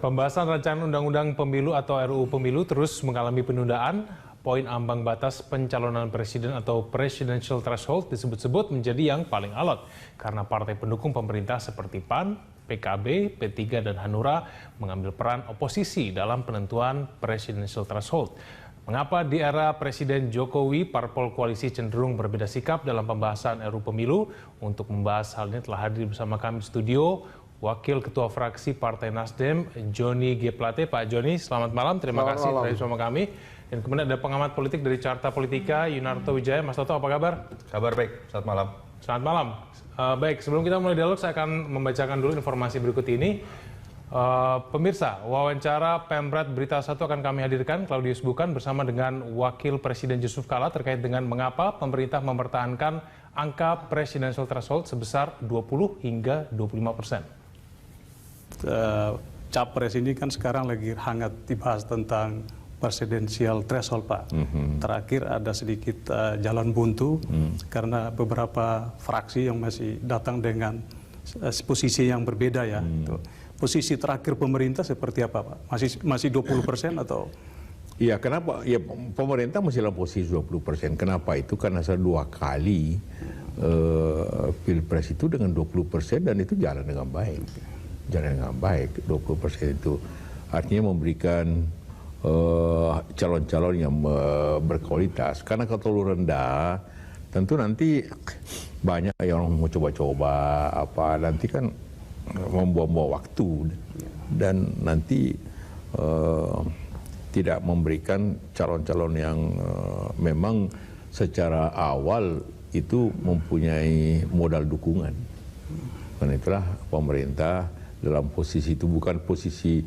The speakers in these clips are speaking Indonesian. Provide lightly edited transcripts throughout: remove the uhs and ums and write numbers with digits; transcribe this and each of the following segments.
Pembahasan rancangan Undang-Undang Pemilu atau RUU Pemilu terus mengalami penundaan. Poin ambang batas pencalonan presiden atau presidential threshold disebut-sebut menjadi yang paling alot karena partai pendukung pemerintah seperti PAN, PKB, P3, dan Hanura mengambil peran oposisi dalam penentuan presidential threshold. Mengapa di era Presiden Jokowi, parpol koalisi cenderung berbeda sikap dalam pembahasan RUU Pemilu? Untuk membahas hal ini telah hadir bersama kami di studio Wakil Ketua Fraksi Partai Nasdem, Joni G. Plate. Pak Joni, selamat malam. Terima kasih telah bersama kami. Dan kemudian ada pengamat politik dari Carta Politika, Yunarto Wijaya. Mas Toto, apa kabar? Kabar baik, selamat malam. Selamat malam. Baik, sebelum kita mulai dialog, saya akan membacakan dulu informasi berikut ini. Pemirsa, wawancara Pemret Berita 1 akan kami hadirkan, Claudius Bukan bersama dengan Wakil Presiden Yusuf Kala terkait dengan mengapa pemerintah mempertahankan angka presidential threshold sebesar 20 hingga 25%. Capres ini kan sekarang lagi hangat dibahas tentang presidensial threshold, Pak. Terakhir ada sedikit jalan buntu karena beberapa fraksi yang masih datang dengan posisi yang berbeda ya. Posisi terakhir pemerintah seperti apa, Pak? Masih 20% atau? Iya, kenapa? Ya, pemerintah masih dalam posisi 20%. Kenapa itu? Karena sudah 2 kali Pilpres itu dengan 20% dan itu jalan dengan baik. Jalan dengan baik, 20% itu artinya memberikan calon-calon yang berkualitas. Karena kalau terlalu rendah, tentu nanti banyak yang mau coba-coba apa, nanti kan membuang-buang waktu dan nanti tidak memberikan calon-calon yang memang secara awal itu mempunyai modal dukungan. Karena itulah pemerintah dalam posisi itu, bukan posisi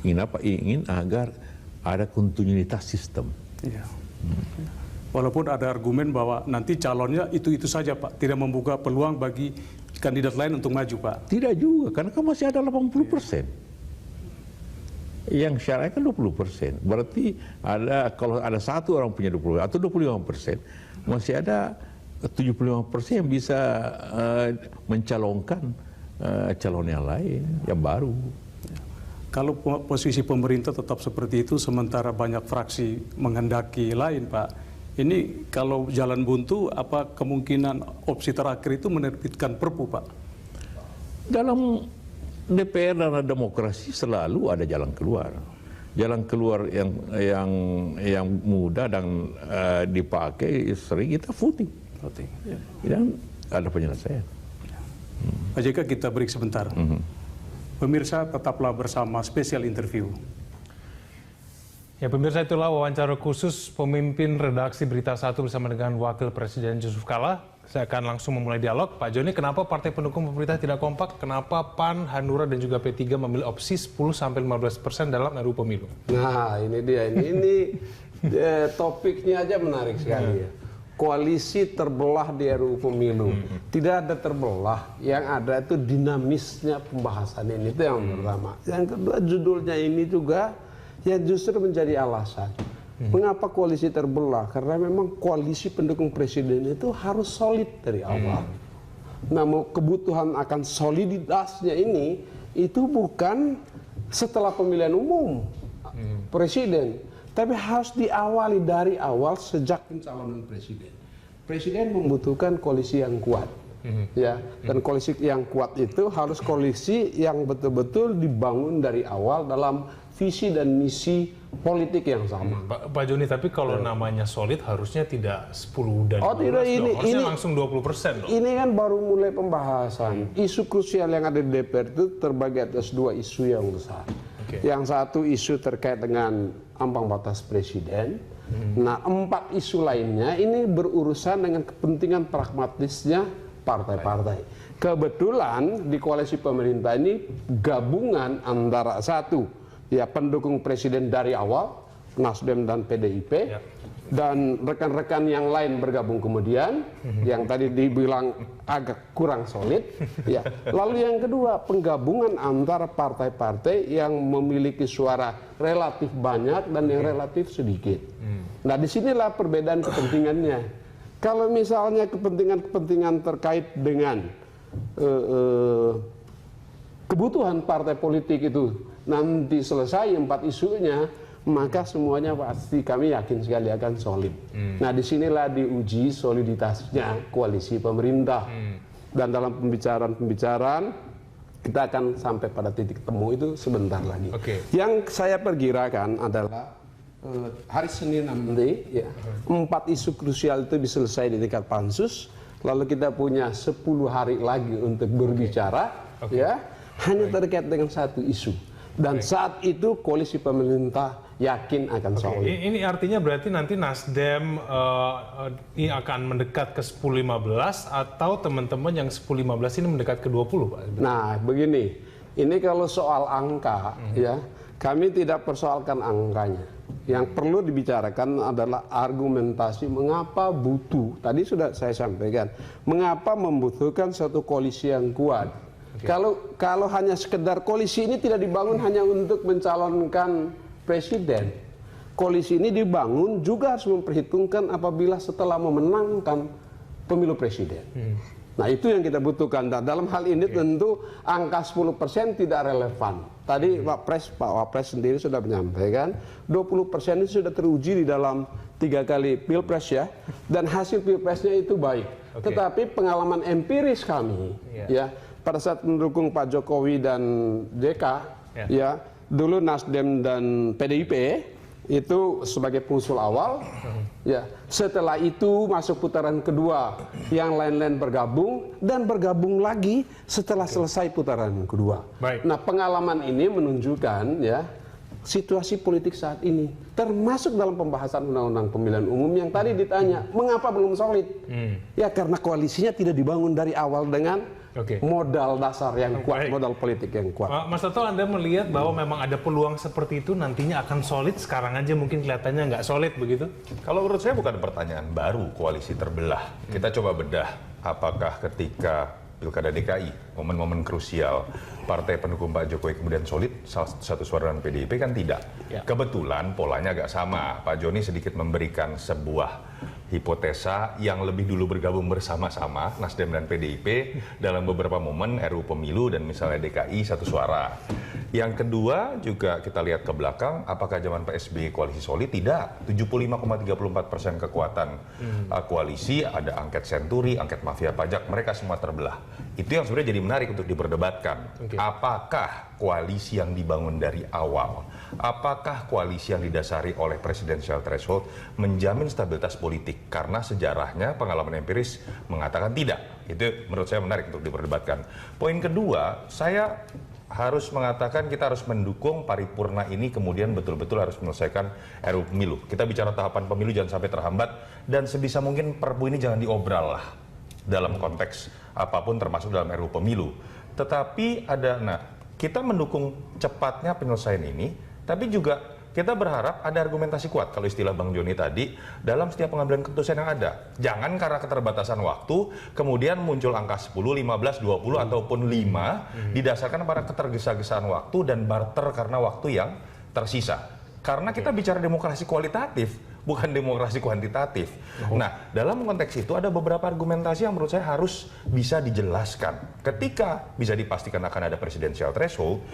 ingin agar ada kontinuitas sistem. Iya. Walaupun ada argumen bahwa nanti calonnya itu saja, Pak, tidak membuka peluang bagi kandidat lain untuk maju, Pak. Tidak juga, karena kan masih ada 80%. Yang syaratnya kan 20%. Berarti ada, kalau ada satu orang punya 20 atau 25%, masih ada 75% yang bisa mencalonkan calon yang lain, yang baru. Kalau posisi pemerintah tetap seperti itu, sementara banyak fraksi menghendaki lain, Pak. Ini kalau jalan buntu, apa kemungkinan opsi terakhir itu menerbitkan Perpu, Pak? Dalam DPR dan demokrasi selalu ada jalan keluar. Jalan keluar yang mudah dan dipakai sering kita voting. Dan ada penyelesaian. Pak JK, kita break sebentar. Pemirsa, tetaplah bersama Special Interview. Ya, pemirsa, itulah wawancara khusus pemimpin redaksi Berita 1 bersama dengan Wakil Presiden Yusuf Kala. Saya akan langsung memulai dialog. Pak Joni, kenapa partai pendukung pemerintah tidak kompak? Kenapa PAN, Hanura, dan juga P3 memilih opsi 10-15% dalam RUU Pemilu? Nah, ini dia. Ini topiknya aja menarik sekali ya. Koalisi terbelah di RUU Pemilu. Tidak ada terbelah, yang ada itu dinamisnya pembahasan ini, itu yang pertama. Yang kedua, judulnya ini juga yang justru menjadi alasan. Mengapa koalisi terbelah? Karena memang koalisi pendukung presiden itu harus solid dari awal. Namun kebutuhan akan soliditasnya ini itu bukan setelah pemilihan umum presiden, tapi harus diawali dari awal sejak pencalonan presiden. Presiden membutuhkan koalisi yang kuat, ya. Dan koalisi yang kuat itu harus koalisi yang betul-betul dibangun dari awal dalam visi dan misi politik yang sama. Pak Joni, tapi kalau namanya solid harusnya tidak 10 dan 12 tidak, harusnya langsung 20% dong. Ini kan baru mulai pembahasan. Isu krusial yang ada di DPR itu terbagi atas 2 isu yang besar. Yang satu isu terkait dengan ambang batas presiden. Nah, 4 isu lainnya ini berurusan dengan kepentingan pragmatisnya partai-partai. Kebetulan di koalisi pemerintah ini gabungan antara satu, ya, pendukung presiden dari awal, Nasdem dan PDIP, dan rekan-rekan yang lain bergabung kemudian, yang tadi dibilang agak kurang solid, ya. Lalu yang kedua, penggabungan antara partai-partai yang memiliki suara relatif banyak dan yang relatif sedikit. Nah, disinilah perbedaan kepentingannya. Kalau misalnya kepentingan-kepentingan terkait dengan kebutuhan partai politik itu nanti selesai 4 isunya, maka semuanya pasti kami yakin sekali akan solid. Nah, disinilah diuji soliditasnya koalisi pemerintah. Dan dalam pembicaraan kita akan sampai pada titik temu itu sebentar lagi. Yang saya perkirakan adalah hari Senin nanti, ya, 4 isu krusial itu bisa selesai di tingkat pansus. Lalu kita punya 10 hari lagi untuk berbicara, ya, hanya terkait dengan 1 isu. Dan saat itu koalisi pemerintah yakin akan solid. Ini artinya berarti nanti Nasdem ini akan mendekat ke 10-15 atau teman-teman yang 10-15 ini mendekat ke 20, Pak? Nah, begini, ini kalau soal angka, ya, kami tidak persoalkan angkanya. Yang perlu dibicarakan adalah argumentasi mengapa butuh. Tadi sudah saya sampaikan, mengapa membutuhkan satu koalisi yang kuat. Kalau hanya sekedar koalisi ini tidak dibangun hanya untuk mencalonkan presiden. Koalisi ini dibangun juga harus memperhitungkan apabila setelah memenangkan pemilu presiden. Nah, itu yang kita butuhkan. Dan dalam hal ini tentu angka 10% tidak relevan. Tadi Pak Wapres sendiri sudah menyampaikan 20% itu sudah teruji di dalam 3 kali pilpres, ya, dan hasil pilpresnya itu baik. Tetapi pengalaman empiris kami, ya, pada saat mendukung Pak Jokowi dan JK, ya, dulu Nasdem dan PDIP itu sebagai pengusul awal, ya. Setelah itu masuk putaran kedua, yang lain-lain bergabung dan bergabung lagi setelah selesai putaran kedua. Nah, pengalaman ini menunjukkan, ya, situasi politik saat ini, termasuk dalam pembahasan Undang-Undang Pemilihan Umum yang tadi ditanya, mengapa belum solid? Ya, karena koalisinya tidak dibangun dari awal dengan modal dasar yang kuat, modal politik yang kuat. Mas Toto, Anda melihat bahwa memang ada peluang seperti itu nantinya akan solid, sekarang aja mungkin kelihatannya nggak solid begitu? Kalau menurut saya bukan pertanyaan baru koalisi terbelah. Kita coba bedah apakah ketika Pilkada DKI, momen-momen krusial, partai pendukung Pak Jokowi kemudian solid, satu suara dengan PDIP kan tidak. Kebetulan polanya agak sama. Pak Joni sedikit memberikan sebuah hipotesa yang lebih dulu bergabung bersama-sama Nasdem dan PDIP dalam beberapa momen RUU Pemilu dan misalnya DKI satu suara. Yang kedua juga kita lihat ke belakang, apakah zaman PSBY koalisi solid? Tidak. 75,34% kekuatan koalisi, ada angket senturi, angket mafia pajak, mereka semua terbelah. Itu yang sebenarnya jadi menarik untuk diperdebatkan. Apakah koalisi yang dibangun dari awal, apakah koalisi yang didasari oleh presidential threshold menjamin stabilitas politik? Karena sejarahnya pengalaman empiris mengatakan tidak. Itu menurut saya menarik untuk diperdebatkan. Poin kedua, saya harus mengatakan kita harus mendukung paripurna ini kemudian betul-betul harus menyelesaikan RUU Pemilu. Kita bicara tahapan pemilu jangan sampai terhambat dan sebisa mungkin Perpu ini jangan diobral lah dalam konteks apapun termasuk dalam RUU Pemilu. Tetapi kita mendukung cepatnya penyelesaian ini, tapi juga kita berharap ada argumentasi kuat, kalau istilah Bang Joni tadi, dalam setiap pengambilan keputusan yang ada. Jangan karena keterbatasan waktu, kemudian muncul angka 10, 15, 20, ataupun 5, didasarkan pada ketergesa-gesaan waktu dan barter karena waktu yang tersisa. Karena kita bicara demokrasi kualitatif, bukan demokrasi kuantitatif. Nah, dalam konteks itu ada beberapa argumentasi yang menurut saya harus bisa dijelaskan. Ketika bisa dipastikan akan ada presidensial threshold,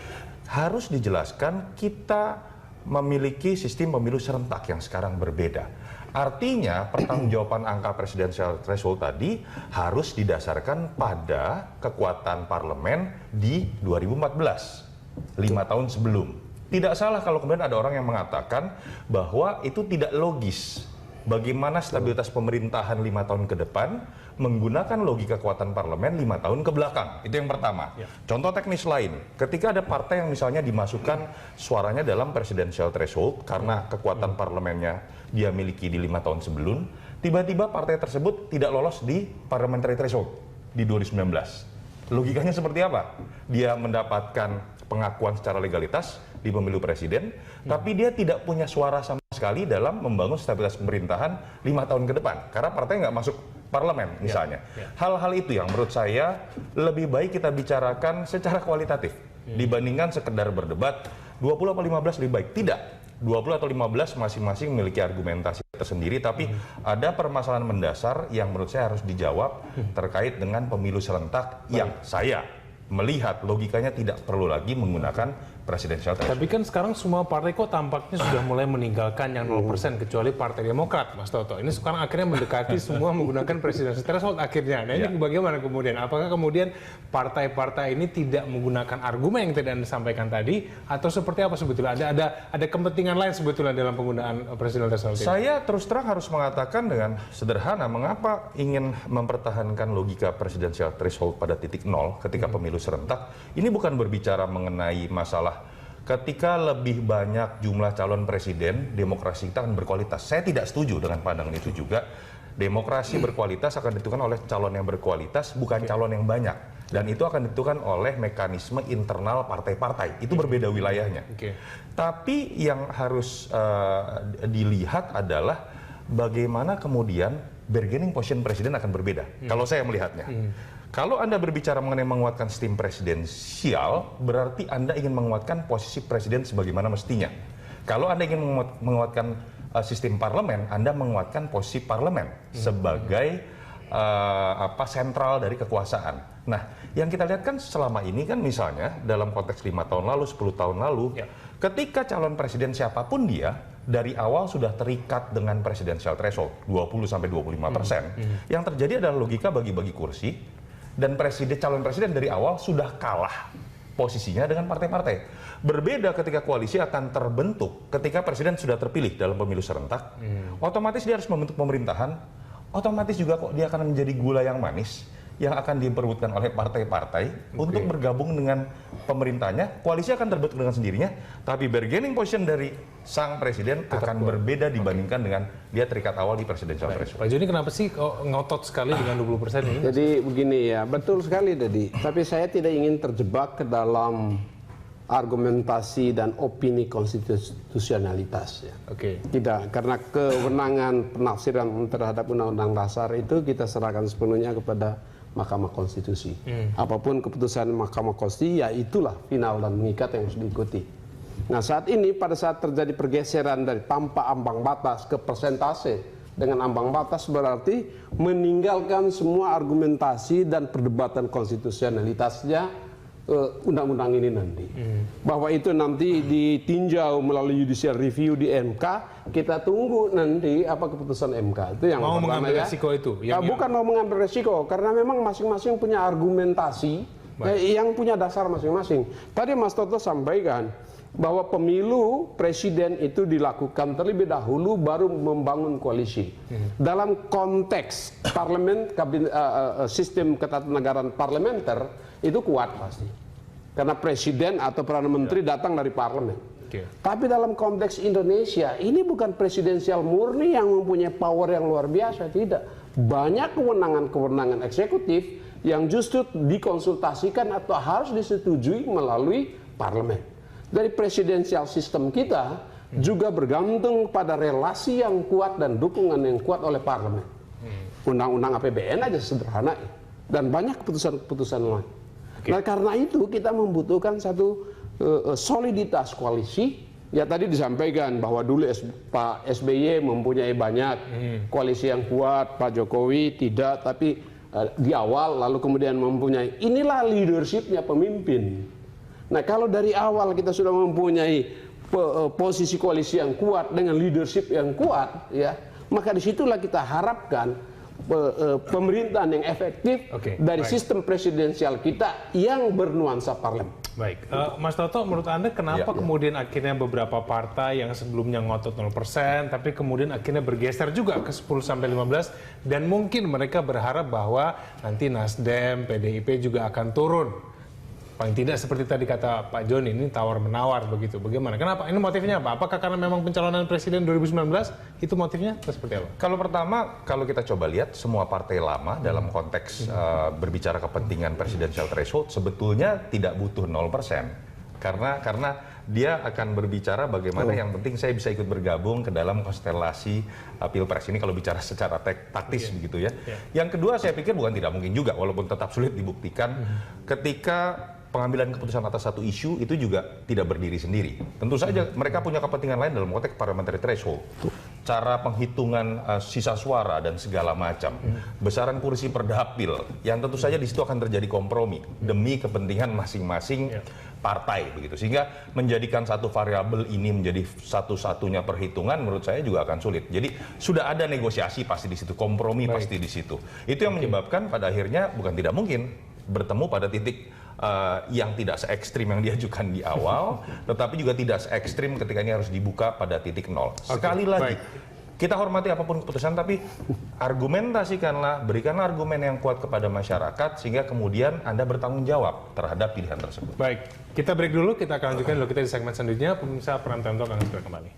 harus dijelaskan kita memiliki sistem pemilu serentak yang sekarang berbeda. Artinya pertanggungjawaban angka presidensial threshold tadi harus didasarkan pada kekuatan parlemen di 2014, 5 tahun sebelum. Tidak salah kalau kemudian ada orang yang mengatakan bahwa itu tidak logis. Bagaimana stabilitas pemerintahan 5 tahun ke depan menggunakan logika kekuatan parlemen 5 tahun ke belakang. Itu yang pertama. Contoh teknis lain, ketika ada partai yang misalnya dimasukkan suaranya dalam presidential threshold karena kekuatan parlemennya dia miliki di 5 tahun sebelum, tiba-tiba partai tersebut tidak lolos di parliamentary threshold di 2019. Logikanya seperti apa? Dia mendapatkan pengakuan secara legalitas di pemilu presiden, tapi dia tidak punya suara sama sekali dalam membangun stabilitas pemerintahan 5 tahun ke depan, karena partai nggak masuk parlemen misalnya. Hal-hal itu yang menurut saya lebih baik kita bicarakan secara kualitatif dibandingkan sekedar berdebat 20 atau 15 lebih baik. Tidak, 20 atau 15 masing-masing memiliki argumentasi tersendiri, tapi ada permasalahan mendasar yang menurut saya harus dijawab terkait dengan pemilu serentak yang saya melihat logikanya tidak perlu lagi menggunakan presidensial threshold. Tapi kan sekarang semua partai kok tampaknya sudah mulai meninggalkan yang 0% kecuali Partai Demokrat, Mas Toto. Ini sekarang akhirnya mendekati semua menggunakan presidensial threshold akhirnya. Nah, ini bagaimana kemudian? Apakah kemudian partai-partai ini tidak menggunakan argumen yang tidak Anda sampaikan tadi, atau seperti apa sebetulnya? Ada kepentingan lain sebetulnya dalam penggunaan presidensial threshold ini? Saya terus terang harus mengatakan dengan sederhana, mengapa ingin mempertahankan logika presidensial threshold pada titik nol ketika pemilu serentak. Ini bukan berbicara mengenai masalah ketika lebih banyak jumlah calon presiden, demokrasi kita akan berkualitas. Saya tidak setuju dengan pandangan itu juga. Demokrasi berkualitas akan ditentukan oleh calon yang berkualitas, bukan calon yang banyak. Dan itu akan ditentukan oleh mekanisme internal partai-partai. Itu berbeda wilayahnya. Tapi yang harus dilihat adalah bagaimana kemudian bargaining position presiden akan berbeda. Kalau saya melihatnya. Kalau Anda berbicara mengenai menguatkan sistem presidensial, berarti Anda ingin menguatkan posisi presiden sebagaimana mestinya. Kalau Anda ingin menguatkan sistem parlemen, Anda menguatkan posisi parlemen sebagai sentral dari kekuasaan. Nah, yang kita lihat kan selama ini kan misalnya dalam konteks 5 tahun lalu, 10 tahun lalu, ketika calon presiden siapapun dia, dari awal sudah terikat dengan presidensial threshold 20-25%. Yang terjadi adalah logika bagi-bagi kursi, dan calon presiden dari awal sudah kalah posisinya dengan partai-partai. Berbeda ketika koalisi akan terbentuk ketika presiden sudah terpilih dalam pemilu serentak, otomatis dia harus membentuk pemerintahan, otomatis juga kok dia akan menjadi gula yang manis yang akan diperebutkan oleh partai-partai untuk bergabung dengan pemerintahnya. Koalisi akan terbentuk dengan sendirinya, tapi bargaining position dari sang presiden akan berbeda dibandingkan dengan dia terikat awal di presidensial threshold. Pak Joni, kenapa sih kok ngotot sekali dengan 20% ini? Jadi begini ya, betul sekali tadi. Tapi saya tidak ingin terjebak ke dalam argumentasi dan opini konstitusionalitas. Ya. Tidak, karena kewenangan penafsiran terhadap Undang-Undang Dasar itu kita serahkan sepenuhnya kepada Mahkamah Konstitusi. Apapun keputusan Mahkamah Konstitusi, ya itulah final dan mengikat yang harus diikuti. Nah, saat ini pada saat terjadi pergeseran dari tanpa ambang batas ke persentase dengan ambang batas, berarti meninggalkan semua argumentasi dan perdebatan konstitusionalitasnya undang-undang ini nanti. Bahwa itu nanti ditinjau melalui judicial review di MK, kita tunggu nanti apa keputusan MK. Itu yang mau pertama mengambil ya. resiko itu? Bukan mau mengambil resiko, karena memang masing-masing punya argumentasi yang punya dasar masing-masing. Tadi Mas Toto sampaikan bahwa pemilu presiden itu dilakukan terlebih dahulu baru membangun koalisi. Dalam konteks parlemen, sistem ketatanegaraan parlementer itu kuat pasti. Karena presiden atau perdana menteri datang dari parlemen. Tapi dalam konteks Indonesia, ini bukan presidensial murni yang mempunyai power yang luar biasa, tidak. Banyak kewenangan-kewenangan eksekutif yang justru dikonsultasikan atau harus disetujui melalui parlemen. Dari presidensial sistem kita juga bergantung pada relasi yang kuat dan dukungan yang kuat oleh parlemen. Undang-undang APBN aja sederhana, dan banyak keputusan-keputusan lain. Nah, karena itu kita membutuhkan satu soliditas koalisi. Ya tadi disampaikan bahwa dulu Pak SBY mempunyai banyak koalisi yang kuat, Pak Jokowi tidak, tapi di awal lalu kemudian mempunyai. Inilah leadershipnya pemimpin. Nah, kalau dari awal kita sudah mempunyai posisi koalisi yang kuat dengan leadership yang kuat, ya, maka disitulah kita harapkan pemerintahan yang efektif dari sistem presidensial kita yang bernuansa parlemen. Baik, Mas Toto, menurut Anda kenapa kemudian akhirnya beberapa partai yang sebelumnya ngotot 0%, tapi kemudian akhirnya bergeser juga ke 10-15, dan mungkin mereka berharap bahwa nanti Nasdem, PDIP juga akan turun. Paling tidak seperti tadi kata Pak Joni, ini tawar-menawar begitu. Bagaimana? Kenapa? Ini motifnya apa? Apakah karena memang pencalonan presiden 2019 itu motifnya atau seperti apa? Kalau pertama, kalau kita coba lihat semua partai lama dalam konteks berbicara kepentingan presidensial threshold sebetulnya tidak butuh 0%. Karena dia akan berbicara bagaimana yang penting saya bisa ikut bergabung ke dalam konstelasi pilpres ini kalau bicara secara taktis begitu ya. Yang kedua saya pikir bukan tidak mungkin juga walaupun tetap sulit dibuktikan ketika pengambilan keputusan atas satu isu itu juga tidak berdiri sendiri. Tentu saja mereka punya kepentingan lain dalam konteks parliamentary threshold. cara penghitungan sisa suara dan segala macam, besaran kursi per dapil, yang tentu saja di situ akan terjadi kompromi demi kepentingan masing-masing partai begitu, sehingga menjadikan satu variabel ini menjadi satu-satunya perhitungan menurut saya juga akan sulit. Jadi sudah ada negosiasi pasti di situ, kompromi pasti di situ. Itu yang menyebabkan pada akhirnya bukan tidak mungkin bertemu pada titik yang tidak se-ekstrim yang diajukan di awal, tetapi juga tidak se-ekstrim ketika ini harus dibuka pada titik nol. Sekali lagi, kita hormati apapun keputusan, tapi argumentasikanlah, berikanlah argumen yang kuat kepada masyarakat, sehingga kemudian Anda bertanggung jawab terhadap pilihan tersebut. Baik, kita break dulu, kita akan lanjutkan dulu kita di segmen selanjutnya. Pemirsa Prime Time Talk akan segera kembali.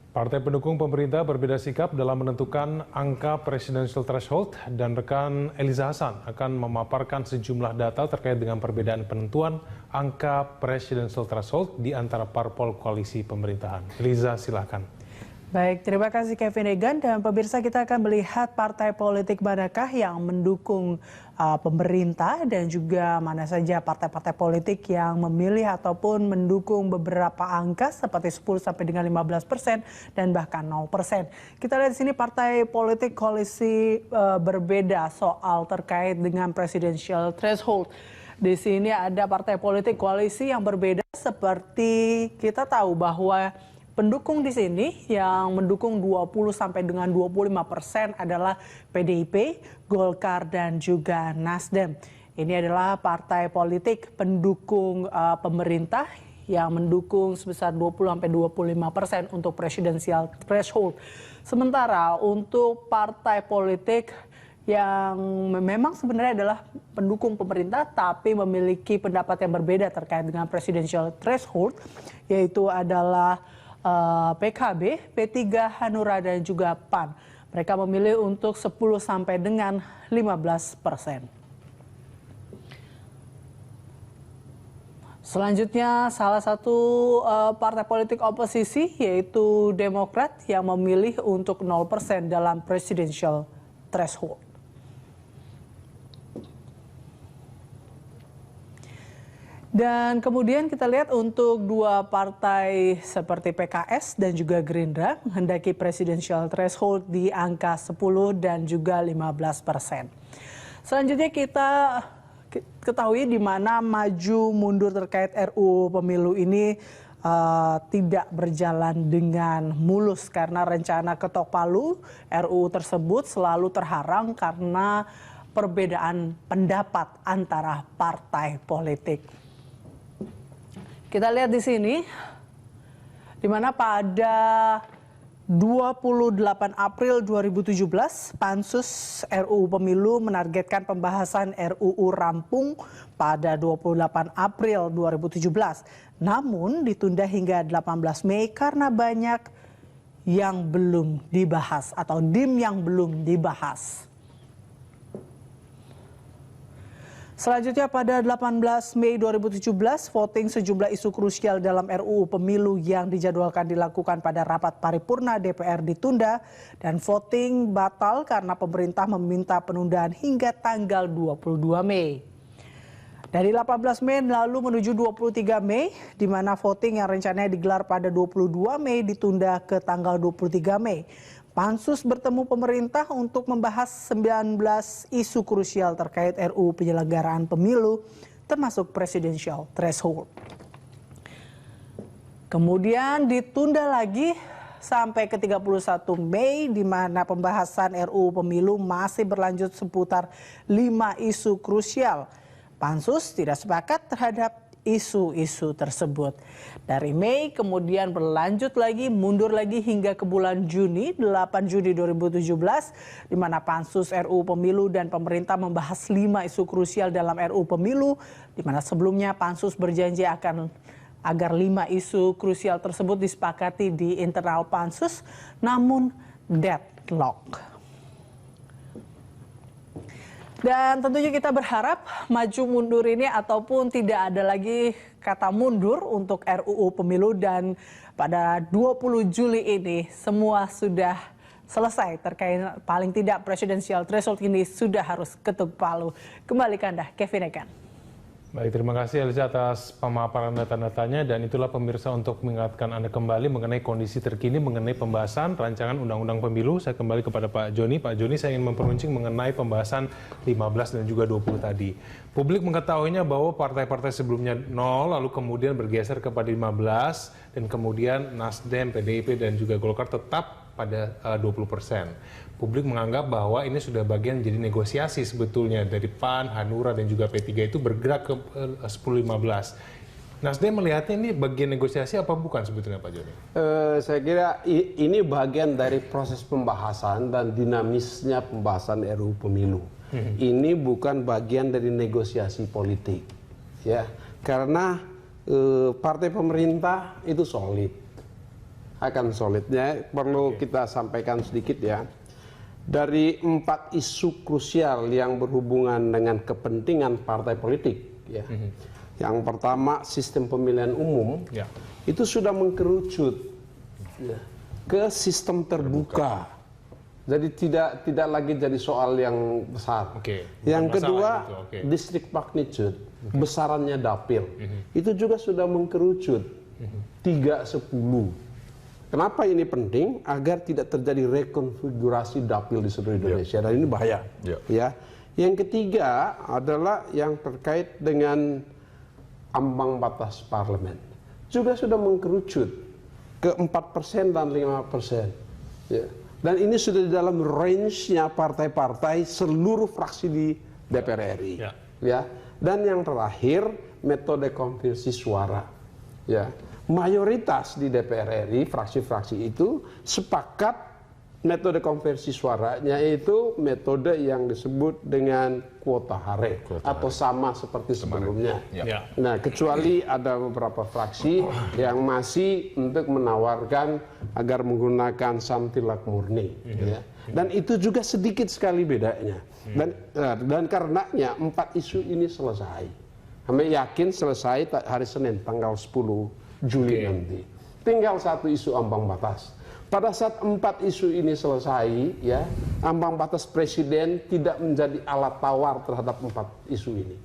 Partai pendukung pemerintah berbeda sikap dalam menentukan angka presidential threshold, dan rekan Eliza Hasan akan memaparkan sejumlah data terkait dengan perbedaan penentuan angka presidential threshold di antara parpol koalisi pemerintahan. Eliza, silahkan. Baik, terima kasih Kevin Egan, dan pemirsa kita akan melihat partai politik manakah yang mendukung pemerintah dan juga mana saja partai-partai politik yang memilih ataupun mendukung beberapa angka seperti 10 sampai dengan 15% dan bahkan 0%. Kita lihat di sini partai politik koalisi berbeda soal terkait dengan presidential threshold. Di sini ada partai politik koalisi yang berbeda, seperti kita tahu bahwa pendukung di sini yang mendukung 20 sampai dengan 25% adalah PDIP, Golkar, dan juga Nasdem. Ini adalah partai politik pendukung pemerintah yang mendukung sebesar 20 sampai 25% untuk presidensial threshold. Sementara untuk partai politik yang memang sebenarnya adalah pendukung pemerintah tapi memiliki pendapat yang berbeda terkait dengan presidensial threshold, yaitu adalah PKB, P3, Hanura, dan juga PAN. Mereka memilih untuk 10 sampai dengan 15%. Selanjutnya salah satu partai politik oposisi yaitu Demokrat yang memilih untuk 0% dalam presidential threshold. Dan kemudian kita lihat untuk dua partai seperti PKS dan juga Gerindra menghendaki presidential threshold di angka 10 dan juga 15%. Selanjutnya kita ketahui di mana maju mundur terkait RUU Pemilu ini tidak berjalan dengan mulus karena rencana ketok palu RUU tersebut selalu terharang karena perbedaan pendapat antara partai politik. Kita lihat di sini, di mana pada 28 April 2017, Pansus RUU Pemilu menargetkan pembahasan RUU rampung pada 28 April 2017. Namun ditunda hingga 18 Mei karena banyak yang belum dibahas atau DIM yang belum dibahas. Selanjutnya pada 18 Mei 2017, voting sejumlah isu krusial dalam RUU Pemilu yang dijadwalkan dilakukan pada rapat paripurna DPR ditunda dan voting batal karena pemerintah meminta penundaan hingga tanggal 22 Mei. Dari 18 Mei lalu menuju 23 Mei, di mana voting yang rencananya digelar pada 22 Mei ditunda ke tanggal 23 Mei. Pansus bertemu pemerintah untuk membahas 19 isu krusial terkait RUU penyelenggaraan pemilu, termasuk presidential threshold. Kemudian ditunda lagi sampai ke 31 Mei, di mana pembahasan RUU Pemilu masih berlanjut seputar 5 isu krusial. Pansus tidak sepakat terhadap isu-isu tersebut. Dari Mei kemudian berlanjut lagi, mundur lagi hingga ke bulan Juni, 8 Juni 2017, di mana Pansus RUU Pemilu dan pemerintah membahas 5 isu krusial dalam RUU Pemilu, di mana sebelumnya Pansus berjanji agar 5 isu krusial tersebut disepakati di internal Pansus, namun deadlock. Dan tentunya kita berharap maju mundur ini ataupun tidak ada lagi kata mundur untuk RUU Pemilu, dan pada 20 Juli ini semua sudah selesai terkait paling tidak presidensial threshold ini sudah harus ketuk palu. Kembali ke Anda, Kevin Egan. Baik, terima kasih Elisa atas pemaparan data-datanya, dan itulah pemirsa untuk mengingatkan Anda kembali mengenai kondisi terkini mengenai pembahasan rancangan Undang-Undang Pemilu. Saya kembali kepada Pak Joni. Pak Joni, saya ingin memperuncing mengenai pembahasan 15 dan juga 20 tadi. Publik mengetahuinya bahwa partai-partai sebelumnya 0, lalu kemudian bergeser kepada 15, dan kemudian Nasdem, PDIP, dan juga Golkar tetap pada 20%. Publik menganggap bahwa ini sudah bagian jadi negosiasi sebetulnya dari PAN, Hanura, dan juga P3 itu bergerak ke 10-15. Nasdem melihatnya ini bagian negosiasi apa bukan sebetulnya Pak Joni? Saya kira ini bagian dari proses pembahasan dan dinamisnya pembahasan RUU Pemilu. Ini bukan bagian dari negosiasi politik, ya, karena partai pemerintah itu solid, akan solidnya. Perlu kita sampaikan sedikit ya. Dari 4 isu krusial yang berhubungan dengan kepentingan partai politik, ya. Yang pertama, sistem pemilihan umum, Ya. itu sudah mengkerucut, ya, ke sistem terbuka. Jadi tidak lagi jadi soal yang besar. Oke. Yang Bukan kedua, masalah gitu. Oke. district magnitude, besarannya dapil, itu juga sudah mengkerucut 3-10. Kenapa ini penting? Agar tidak terjadi rekonfigurasi dapil di seluruh Indonesia, dan ini bahaya. Ya. Yang ketiga adalah yang terkait dengan ambang batas parlemen, juga sudah mengkerucut ke 4% dan 5%. Ya. Dan ini sudah di dalam range-nya partai-partai seluruh fraksi di DPR RI. Ya. Ya. Dan yang terakhir, metode konversi suara. Ya. Mayoritas di DPR RI, fraksi-fraksi itu sepakat metode konversi suaranya itu metode yang disebut dengan kuota hare atau sama seperti sebelumnya. Ya. Nah, kecuali ada beberapa fraksi yang masih untuk menawarkan agar menggunakan samtilak murni. Ya. Dan itu juga sedikit sekali bedanya. Dan karenanya 4 isu ini selesai. Kami yakin selesai hari Senin tanggal 10 Juli nanti. Tinggal 1 isu ambang batas. Pada saat 4 isu ini selesai, ya, ambang batas presiden tidak menjadi alat tawar terhadap 4 isu ini.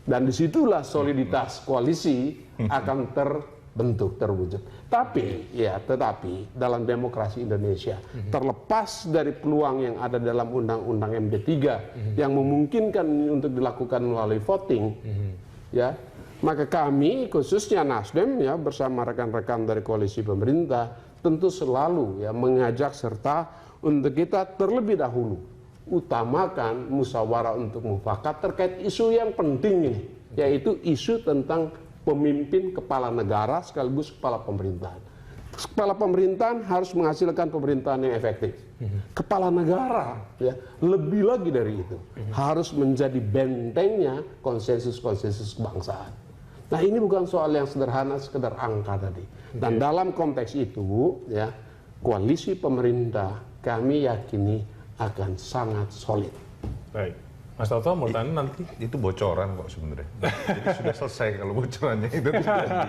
Dan disitulah soliditas koalisi akan terbentuk, terwujud. Tetapi dalam demokrasi Indonesia, terlepas dari peluang yang ada dalam Undang-Undang MD3 yang memungkinkan untuk dilakukan melalui voting, ya, maka kami khususnya Nasdem, ya, bersama rekan-rekan dari koalisi pemerintah tentu selalu, ya, mengajak serta untuk kita terlebih dahulu utamakan musyawarah untuk mufakat terkait isu yang penting ini, yaitu isu tentang pemimpin kepala negara sekaligus kepala pemerintahan. Kepala pemerintahan harus menghasilkan pemerintahan yang efektif. Kepala negara, ya, lebih lagi dari itu, harus menjadi bentengnya konsensus-konsensus kebangsaan. Nah, ini bukan soal yang sederhana sekedar angka tadi. Dan dalam konteks itu, ya, koalisi pemerintah kami yakini akan sangat solid. Baik. Mas Toto, menurut Anda nanti? Itu bocoran kok sebenarnya. Jadi sudah selesai kalau bocorannya itu terjadi.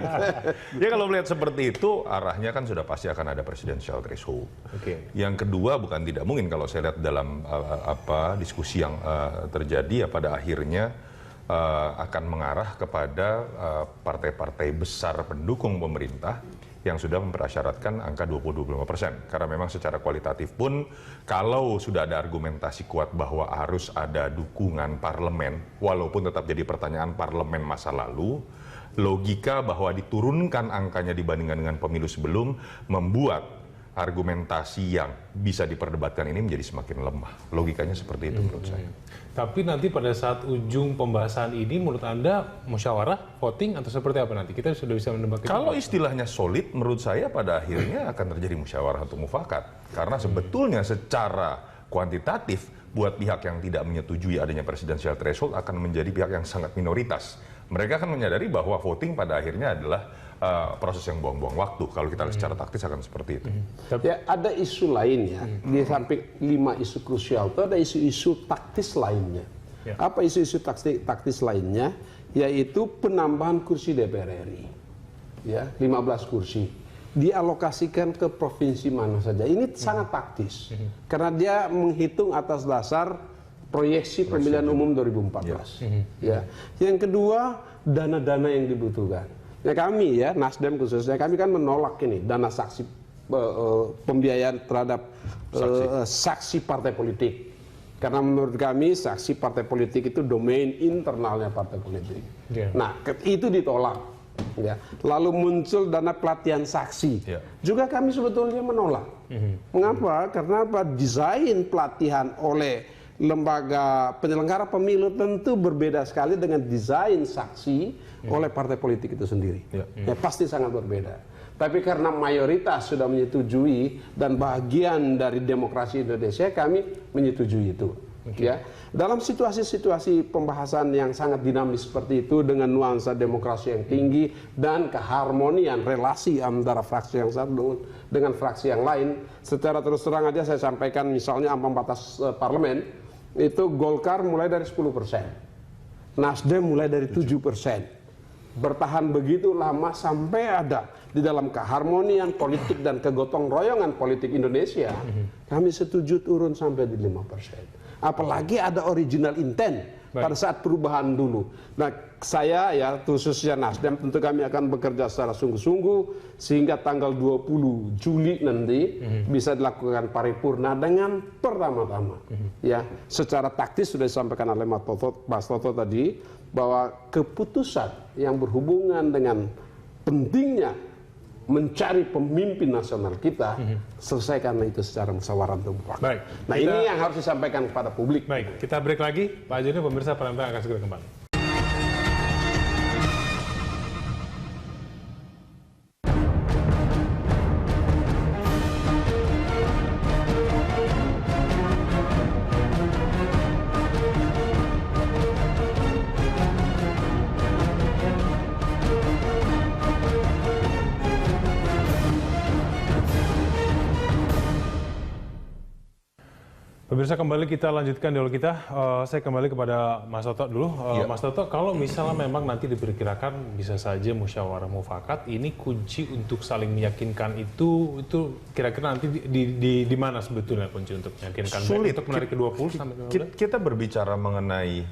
Ya kalau melihat seperti itu, arahnya kan sudah pasti akan ada presidential threshold. Oke. Yang kedua, bukan tidak mungkin kalau saya lihat dalam diskusi yang terjadi, ya pada akhirnya akan mengarah kepada partai-partai besar pendukung pemerintah yang sudah mempersyaratkan angka 20-25%. Karena memang secara kualitatif pun, kalau sudah ada argumentasi kuat bahwa harus ada dukungan parlemen, walaupun tetap jadi pertanyaan parlemen masa lalu, logika bahwa diturunkan angkanya dibandingkan dengan pemilu sebelum membuat argumentasi yang bisa diperdebatkan ini menjadi semakin lemah. Logikanya seperti itu menurut saya. Tapi nanti pada saat ujung pembahasan ini, menurut Anda musyawarah, voting, atau seperti apa nanti? Kita sudah bisa menebak. Kalau istilahnya solid, menurut saya pada akhirnya akan terjadi musyawarah atau mufakat. Karena sebetulnya secara kuantitatif, buat pihak yang tidak menyetujui adanya presidensial threshold akan menjadi pihak yang sangat minoritas. Mereka akan menyadari bahwa voting pada akhirnya adalah proses yang buang-buang waktu. Kalau kita lihat secara taktis akan seperti itu. Ya, ada isu lain, ya, di samping 5 isu krusial itu ada isu-isu taktis lainnya. Ya. Apa isu-isu taktis lainnya? Yaitu penambahan kursi DPR RI, ya, 15 kursi dialokasikan ke provinsi mana saja. Ini sangat taktis karena dia menghitung atas dasar proyeksi pemilihan umum 2014. Ya. Yang kedua, dana-dana yang dibutuhkan. Ya kami ya, Nasdem khususnya, kami kan menolak ini dana saksi pembiayaan terhadap saksi partai politik. Karena menurut kami saksi partai politik itu domain internalnya partai politik. Nah, itu ditolak. Ya. Lalu muncul dana pelatihan saksi. Juga kami sebetulnya menolak. Mengapa? Karena apa? Desain pelatihan oleh lembaga penyelenggara pemilu tentu berbeda sekali dengan desain saksi oleh partai politik itu sendiri. Ya, pasti sangat berbeda. Tapi karena mayoritas sudah menyetujui dan bagian dari demokrasi Indonesia, kami menyetujui itu. Ya, dalam situasi-situasi pembahasan yang sangat dinamis seperti itu dengan nuansa demokrasi yang tinggi dan keharmonian relasi antara fraksi yang satu dengan fraksi yang lain, secara terus terang aja saya sampaikan misalnya ambang batas parlemen itu Golkar mulai dari 10%, Nasdem mulai dari 7%. Bertahan begitu lama sampai ada di dalam keharmonian politik dan kegotong royongan politik Indonesia, kami setuju turun sampai di 5%. Apalagi ada original intent pada saat perubahan dulu. Nah, saya ya khususnya Nasdem tentu kami akan bekerja secara sungguh-sungguh sehingga tanggal 20 Juli nanti bisa dilakukan paripurna dengan pertama-tama. Ya, secara taktis sudah disampaikan oleh Mas Toto tadi bahwa keputusan yang berhubungan dengan pentingnya mencari pemimpin nasional kita, selesaikan itu secara musyawarah mufakat. Baik. Nah, ini yang harus disampaikan kepada publik. Baik, kita break lagi. Pak Joni, pemirsa Pranita akan segera kembali. Pemirsa, kembali kita lanjutkan dialog kita. Saya kembali kepada Mas Toto dulu. Mas Toto, kalau misalnya memang nanti diperkirakan bisa saja musyawarah mufakat, ini kunci untuk saling meyakinkan itu kira-kira nanti di mana sebetulnya kunci untuk meyakinkan? Sulit. Untuk menarik ke 20 sampai 15? Kita berbicara mengenai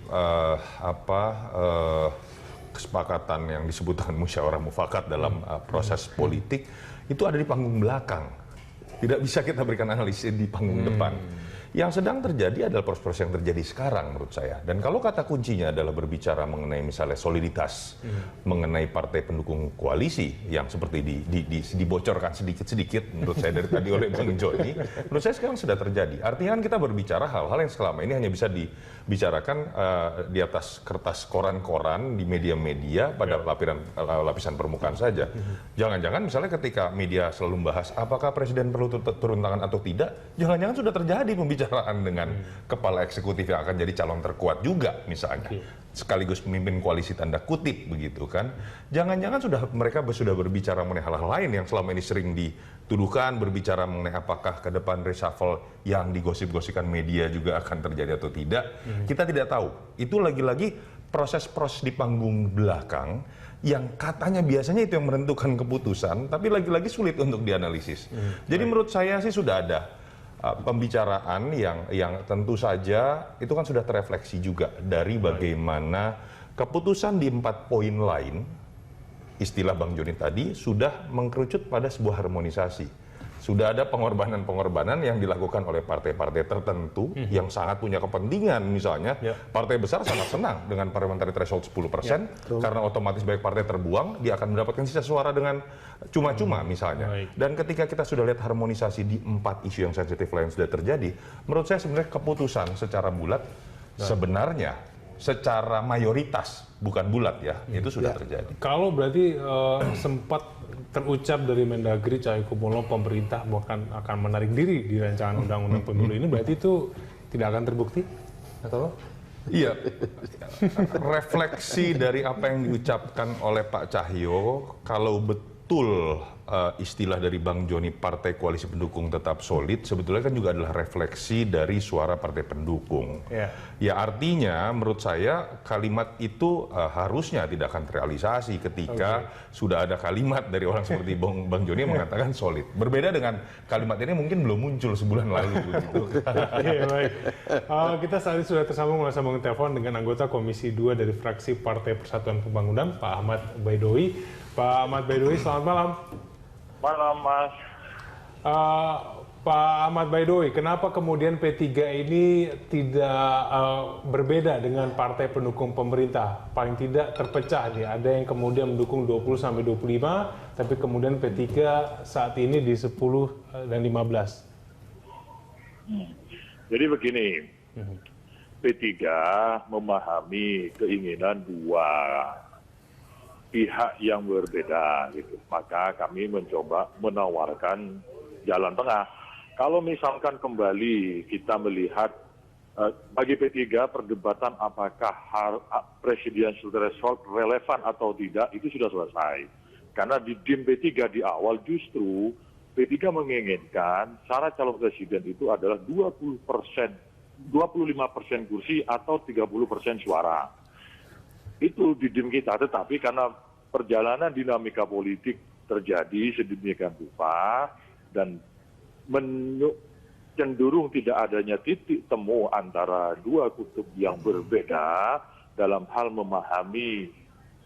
kesepakatan yang disebut dengan musyawarah mufakat dalam proses politik, itu ada di panggung belakang. Tidak bisa kita berikan analisis di panggung depan. Yang sedang terjadi adalah proses-proses yang terjadi sekarang menurut saya. Dan kalau kata kuncinya adalah berbicara mengenai misalnya soliditas, mengenai partai pendukung koalisi yang seperti dibocorkan sedikit-sedikit menurut saya dari tadi oleh Bang Joni, menurut saya sekarang sudah terjadi. Artinya kan kita berbicara hal-hal yang selama ini hanya bisa dibicarakan di atas kertas koran-koran, di media-media pada lapisan permukaan saja. Jangan-jangan misalnya ketika media selalu membahas apakah presiden perlu turun tangan atau tidak, jangan-jangan sudah terjadi pembicaraan dengan kepala eksekutif yang akan jadi calon terkuat juga misalnya, sekaligus pemimpin koalisi tanda kutip begitu kan. Jangan-jangan mereka sudah berbicara mengenai hal-hal lain yang selama ini sering dituduhkan, berbicara mengenai apakah ke depan reshuffle yang digosip-gosipkan media juga akan terjadi atau tidak. Kita tidak tahu. Itu lagi-lagi proses-proses di panggung belakang yang katanya biasanya itu yang menentukan keputusan, tapi lagi-lagi sulit untuk dianalisis. Jadi menurut saya sih sudah ada pembicaraan yang tentu saja itu kan sudah terefleksi juga dari bagaimana keputusan di 4 poin lain, istilah Bang Joni tadi, sudah mengkerucut pada sebuah harmonisasi. Sudah ada pengorbanan-pengorbanan yang dilakukan oleh partai-partai tertentu yang sangat punya kepentingan. Misalnya, partai besar sangat senang dengan parliamentary threshold 10%, karena otomatis baik partai terbuang, dia akan mendapatkan sisa suara dengan cuma-cuma misalnya. Dan ketika kita sudah lihat harmonisasi di 4 isu yang sensitif lain sudah terjadi, menurut saya sebenarnya keputusan secara bulat sebenarnya secara mayoritas, bukan bulat ya, itu sudah terjadi. Kalau berarti sempat terucap dari Mendagri Cahyokumolo pemerintah akan menarik diri di rancangan undang-undang pemilu ini, berarti itu tidak akan terbukti? Atau? Iya, refleksi dari apa yang diucapkan oleh Pak Cahyo, kalau betul istilah dari Bang Joni partai koalisi pendukung tetap solid sebetulnya kan juga adalah refleksi dari suara partai pendukung. Ya artinya menurut saya kalimat itu harusnya tidak akan terrealisasi ketika sudah ada kalimat dari orang seperti Bang Joni yang mengatakan solid. Berbeda dengan kalimat ini mungkin belum muncul sebulan lalu. Gitu. Baik. Kita saat ini sudah tersambung melalui sambungan telepon dengan anggota Komisi 2 dari fraksi Partai Persatuan Pembangunan, Pak Ahmad Baidowi. Pak Ahmad Baidowi, selamat malam. Malam, Mas. Pak Ahmad Baidowi, kenapa kemudian P3 ini tidak berbeda dengan partai pendukung pemerintah? Paling tidak terpecah nih, ada yang kemudian mendukung 20-25, tapi kemudian P3 saat ini di 10 dan 15. Jadi begini, P3 memahami keinginan dua pihak yang berbeda gitu. Maka kami mencoba menawarkan jalan tengah. Kalau misalkan kembali kita melihat bagi P3 perdebatan apakah presidential threshold relevan atau tidak itu sudah selesai. Karena di DIM P3 di awal justru P3 menginginkan syarat calon presiden itu adalah 25% kursi atau 30% suara. Itu di DIM kita, tetapi karena perjalanan dinamika politik terjadi sedemikian rupa dan cenderung tidak adanya titik temu antara dua kutub yang berbeda dalam hal memahami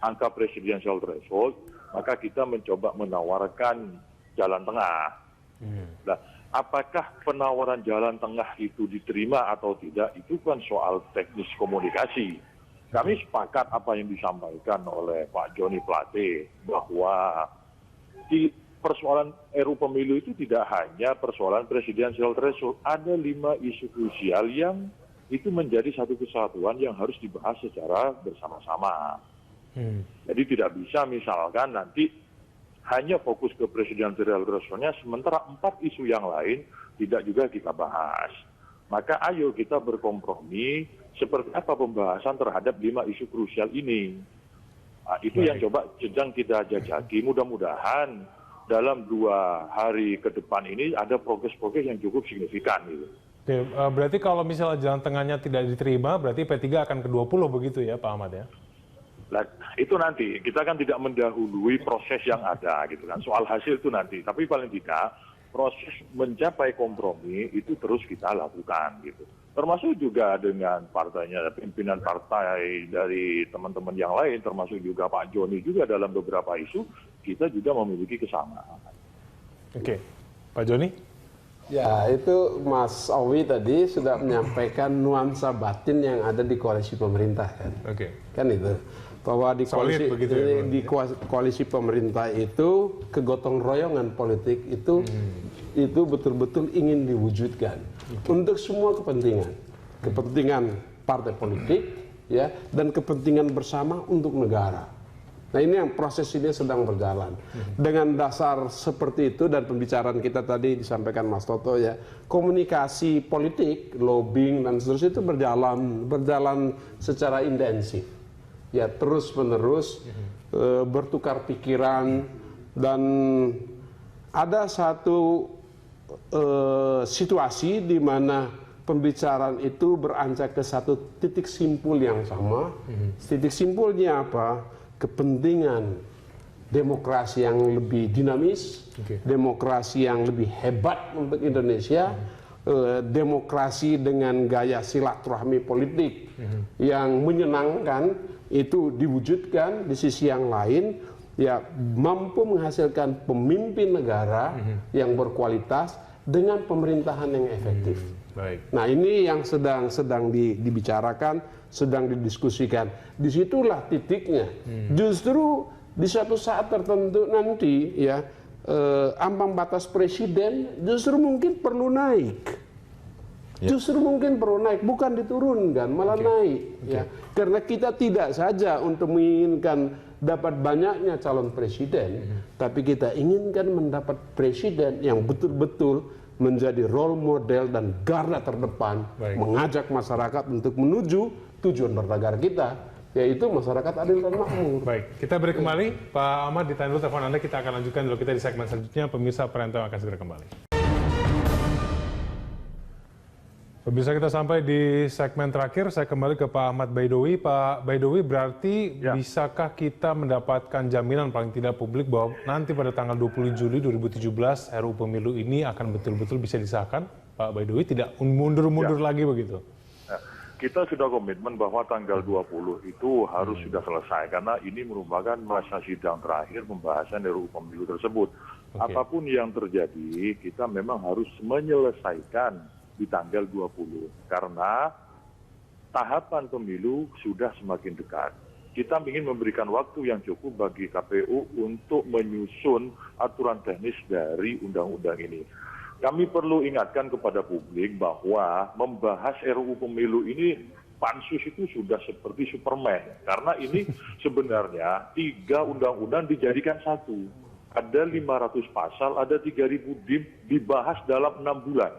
angka presidential threshold, maka kita mencoba menawarkan jalan tengah. Nah, apakah penawaran jalan tengah itu diterima atau tidak, itu kan soal teknis komunikasi. Kami sepakat apa yang disampaikan oleh Pak Joni Plate bahwa di persoalan RUU Pemilu itu tidak hanya persoalan presidential threshold, ada 5 isu krusial yang itu menjadi satu kesatuan yang harus dibahas secara bersama-sama. Jadi tidak bisa misalkan nanti hanya fokus ke presidential threshold-nya, sementara 4 isu yang lain tidak juga kita bahas. Maka ayo kita berkompromi seperti apa pembahasan terhadap 5 isu krusial ini. Nah, itu yang coba sedang kita jajaki. Mudah-mudahan dalam 2 hari ke depan ini ada progres-progres yang cukup signifikan. Gitu. Oke, berarti kalau misalnya jalan tengahnya tidak diterima, berarti P3 akan ke 20 begitu ya Pak Ahmad ya? Nah, itu nanti kita kan tidak mendahului proses yang ada gitu kan. Soal hasil itu nanti, tapi paling tidak proses mencapai kompromi itu terus kita lakukan gitu. Termasuk juga dengan partainya, pimpinan partai dari teman-teman yang lain, termasuk juga Pak Joni juga dalam beberapa isu, kita juga memiliki kesamaan. Oke, Pak Joni? Ya, itu Mas Owi tadi sudah menyampaikan nuansa batin yang ada di koalisi pemerintah kan. Kan itu. Bahwa di koalisi, koalisi pemerintah itu kegotong royongan politik itu betul-betul ingin diwujudkan untuk semua kepentingan partai politik ya dan kepentingan bersama untuk negara. Nah, ini yang proses ini sedang berjalan. Dengan dasar seperti itu dan pembicaraan kita tadi disampaikan Mas Toto ya, komunikasi politik, lobbying dan seterusnya itu berjalan secara intensif. Ya, terus-menerus bertukar pikiran dan ada satu situasi di mana pembicaraan itu beranjak ke satu titik simpul yang sama. Titik simpulnya apa? Kepentingan demokrasi yang lebih dinamis, demokrasi yang lebih hebat untuk Indonesia, demokrasi dengan gaya silaturahmi politik yang menyenangkan itu diwujudkan. Di sisi yang lain ya mampu menghasilkan pemimpin negara yang berkualitas dengan pemerintahan yang efektif. Nah, ini yang sedang dibicarakan, sedang didiskusikan. Disitulah titiknya. Justru di suatu saat tertentu nanti ya ambang batas presiden justru mungkin perlu naik. Justru mungkin perlu naik, bukan diturunkan, malah naik. Ya. Karena kita tidak saja untuk menginginkan dapat banyaknya calon presiden, tapi kita inginkan mendapat presiden yang betul-betul menjadi role model dan garda terdepan, mengajak masyarakat untuk menuju tujuan bernegara kita, yaitu masyarakat adil dan makmur. Baik, kita beri kembali. Pak Ahmad, ditahan dulu telepon Anda, kita akan lanjutkan dulu kita di segmen selanjutnya. Pemirsa Perantau akan segera kembali. Pemirsa, kita sampai di segmen terakhir, saya kembali ke Pak Ahmad Baidowi. Pak Baidowi, berarti bisakah kita mendapatkan jaminan paling tidak publik bahwa nanti pada tanggal 20 Juli 2017 RUU Pemilu ini akan betul-betul bisa disahkan? Pak Baidowi, tidak mundur-mundur lagi begitu? Kita sudah komitmen bahwa tanggal 20 itu harus sudah selesai, karena ini merupakan masa sidang terakhir pembahasan RUU Pemilu tersebut. Apapun yang terjadi, kita memang harus menyelesaikan di tanggal 20, karena tahapan pemilu sudah semakin dekat. Kita ingin memberikan waktu yang cukup bagi KPU untuk menyusun aturan teknis dari undang-undang ini. Kami perlu ingatkan kepada publik bahwa membahas RUU Pemilu ini pansus itu sudah seperti Superman, karena ini sebenarnya 3 undang-undang dijadikan satu. Ada 500 pasal, ada 3.000 dibahas dalam 6 bulan.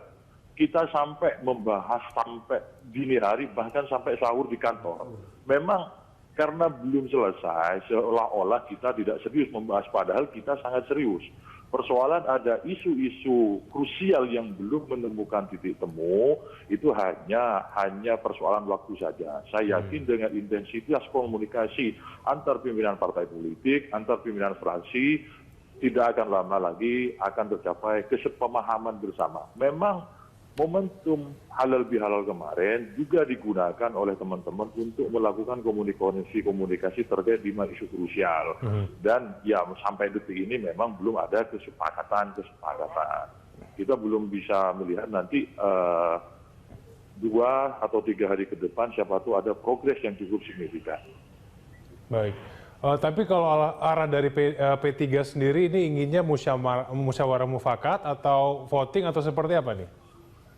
Kita sampai membahas sampai dini hari, bahkan sampai sahur di kantor. Memang karena belum selesai, seolah-olah kita tidak serius membahas, padahal kita sangat serius. Persoalan ada isu-isu krusial yang belum menemukan titik temu, itu hanya persoalan waktu saja. Saya yakin dengan intensitas komunikasi antar pimpinan partai politik, antar pimpinan fraksi, tidak akan lama lagi akan tercapai kesepemahaman bersama. Memang momentum halal bihalal kemarin juga digunakan oleh teman-teman untuk melakukan komunikasi terkait 5 isu krusial. Dan ya sampai detik ini memang belum ada kesepakatan. Kita belum bisa melihat nanti 2 atau 3 hari ke depan siapa tahu ada progres yang cukup signifikan. Baik. Tapi kalau arah dari P3 sendiri ini inginnya musyawarah mufakat atau voting atau seperti apa nih?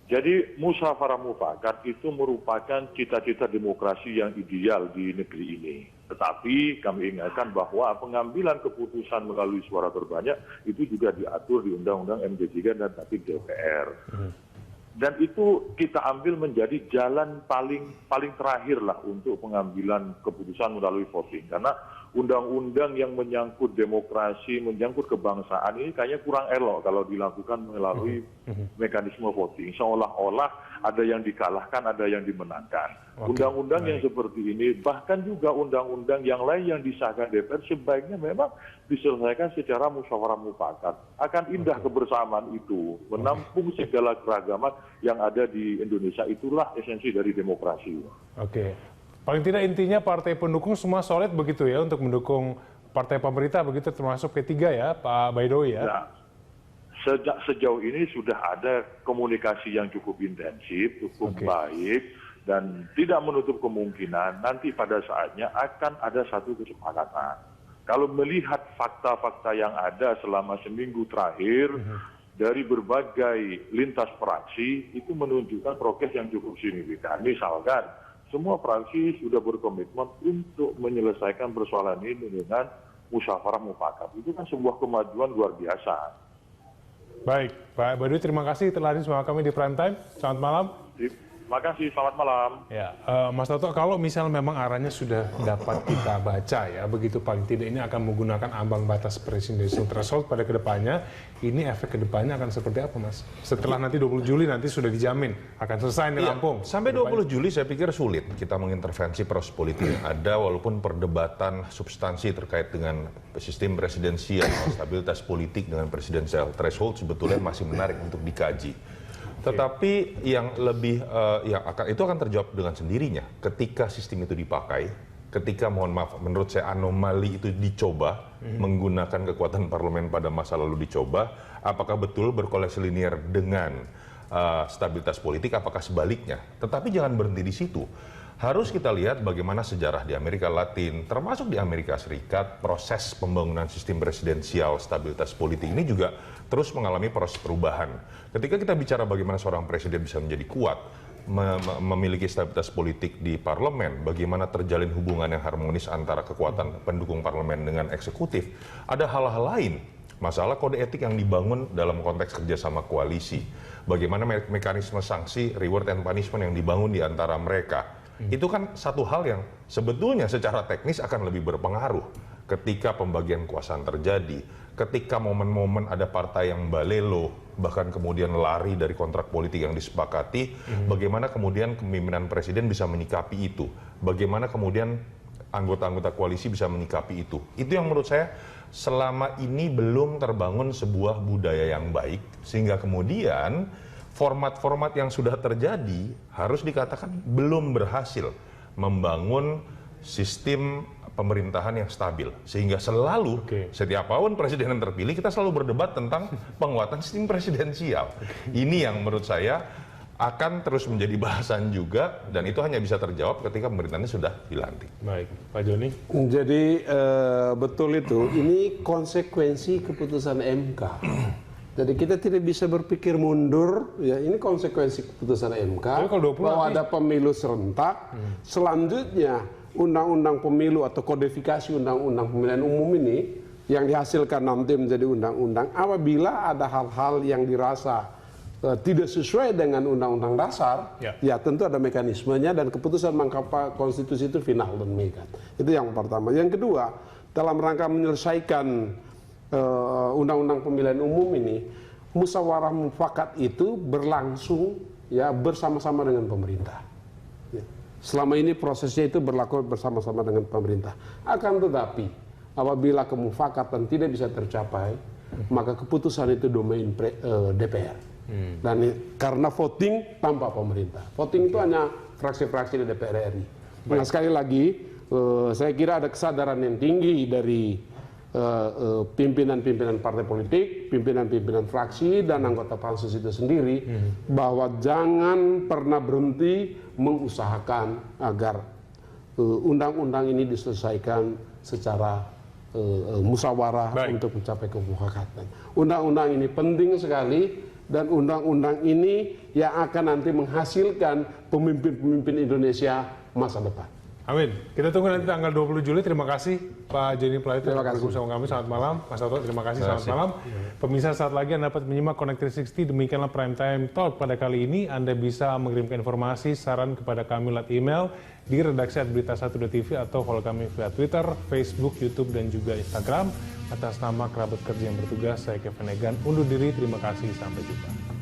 Jadi musyawarah mufakat itu merupakan cita-cita demokrasi yang ideal di negeri ini. Tetapi kami ingatkan bahwa pengambilan keputusan melalui suara terbanyak itu juga diatur di Undang-Undang MD3 dan Tatip DPR. Dan itu kita ambil menjadi jalan paling terakhir lah untuk pengambilan keputusan melalui voting. Karena undang-undang yang menyangkut demokrasi, menyangkut kebangsaan ini kayaknya kurang elok kalau dilakukan melalui mekanisme voting. Seolah-olah ada yang dikalahkan, ada yang dimenangkan. Undang-undang yang seperti ini, bahkan juga undang-undang yang lain yang disahkan DPR sebaiknya memang diselesaikan secara musyawarah mufakat. Akan indah kebersamaan itu, menampung segala keragaman yang ada di Indonesia. Itulah esensi dari demokrasi. Oke. Paling tidak intinya partai pendukung semua solid begitu ya untuk mendukung partai pemerintah begitu, termasuk P3 ya, Pak Baidowi ya? Nah, sejauh ini sudah ada komunikasi yang cukup intensif, cukup baik, dan tidak menutup kemungkinan nanti pada saatnya akan ada satu kesepakatan. Kalau melihat fakta-fakta yang ada selama seminggu terakhir, dari berbagai lintas fraksi, itu menunjukkan progres yang cukup signifikan. Misalkan, semua fraksi sudah berkomitmen untuk menyelesaikan persoalan ini dengan musyawarah mufakat. Itu kan sebuah kemajuan luar biasa. Baik, Pak Baidowi, terima kasih telah hadir bersama kami di Prime Time. Selamat malam. Terima kasih, selamat malam. Ya, Mas Toto, kalau misal memang arahnya sudah dapat kita baca ya, begitu paling tidak ini akan menggunakan ambang batas presidential threshold pada kedepannya, ini efek kedepannya akan seperti apa, Mas? Setelah nanti 20 Juli nanti sudah dijamin akan selesai di Lampung. Sampai 20 Juli saya pikir sulit kita mengintervensi proses politik yang ada, walaupun perdebatan substansi terkait dengan sistem presidensial, stabilitas politik dengan presidensial threshold sebetulnya masih menarik untuk dikaji. Tetapi yang lebih itu akan terjawab dengan sendirinya ketika sistem itu dipakai, ketika mohon maaf menurut saya anomali itu dicoba menggunakan kekuatan parlemen pada masa lalu dicoba, apakah betul berkoalisi linier dengan stabilitas politik, apakah sebaliknya. Tetapi jangan berhenti di situ. Harus kita lihat bagaimana sejarah di Amerika Latin, termasuk di Amerika Serikat, proses pembangunan sistem presidensial stabilitas politik ini juga terus mengalami proses perubahan. Ketika kita bicara bagaimana seorang presiden bisa menjadi kuat, memiliki stabilitas politik di parlemen, bagaimana terjalin hubungan yang harmonis antara kekuatan pendukung parlemen dengan eksekutif, ada hal-hal lain. Masalah kode etik yang dibangun dalam konteks kerjasama koalisi, bagaimana mekanisme sanksi, reward and punishment yang dibangun di antara mereka. Itu kan satu hal yang sebetulnya secara teknis akan lebih berpengaruh ketika pembagian kekuasaan terjadi, ketika momen-momen ada partai yang balelo, bahkan kemudian lari dari kontrak politik yang disepakati, bagaimana kemudian kepemimpinan presiden bisa menyikapi itu, bagaimana kemudian anggota-anggota koalisi bisa menyikapi itu. Itu yang menurut saya selama ini belum terbangun sebuah budaya yang baik, sehingga kemudian format-format yang sudah terjadi harus dikatakan belum berhasil membangun sistem pemerintahan yang stabil. Sehingga selalu setiap tahun presiden yang terpilih kita selalu berdebat tentang penguatan sistem presidensial. Ini yang menurut saya akan terus menjadi bahasan juga, dan itu hanya bisa terjawab ketika pemerintahnya sudah dilantik. Baik, Pak Joni. Jadi betul itu, ini konsekuensi keputusan MK. Jadi kita tidak bisa berpikir mundur, ya ini konsekuensi keputusan MK bahwa ada pemilu serentak. Selanjutnya undang-undang pemilu atau kodifikasi undang-undang pemilihan umum ini yang dihasilkan nanti menjadi undang-undang, apabila ada hal-hal yang dirasa tidak sesuai dengan undang-undang dasar, ya tentu ada mekanismenya, dan keputusan Mahkamah Konstitusi itu final dan mengikat. Itu yang pertama. Yang kedua, dalam rangka menyelesaikan undang-undang pemilihan umum ini, musyawarah mufakat itu berlangsung ya bersama-sama dengan pemerintah. Ya. Selama ini prosesnya itu berlaku bersama-sama dengan pemerintah. Akan tetapi apabila kemufakatan tidak bisa tercapai, maka keputusan itu domain DPR. Dan karena voting tanpa pemerintah, voting itu hanya fraksi-fraksi di DPR RI. Nah, sekali lagi saya kira ada kesadaran yang tinggi dari pimpinan-pimpinan partai politik, pimpinan-pimpinan fraksi, dan anggota pansus itu sendiri, bahwa jangan pernah berhenti mengusahakan agar undang-undang ini diselesaikan secara musyawarah untuk mencapai kemufakatan. Undang-undang ini penting sekali, dan undang-undang ini yang akan nanti menghasilkan pemimpin-pemimpin Indonesia masa depan. Amin. Kita tunggu nanti tanggal 20 Juli. Terima kasih Pak Joni Plate telah bergabung bersama kami. Selamat malam. Mas Toto, terima kasih. Selamat malam. Pemirsa, saat lagi Anda dapat menyimak Connect 360. Demikianlah Prime Time Talk pada kali ini. Anda bisa mengirimkan informasi, saran kepada kami lewat email di redaksi@berita1.tv atau follow kami via Twitter, Facebook, YouTube, dan juga Instagram. Atas nama kerabat kerja yang bertugas, saya Kevin Egan undur diri. Terima kasih. Sampai jumpa.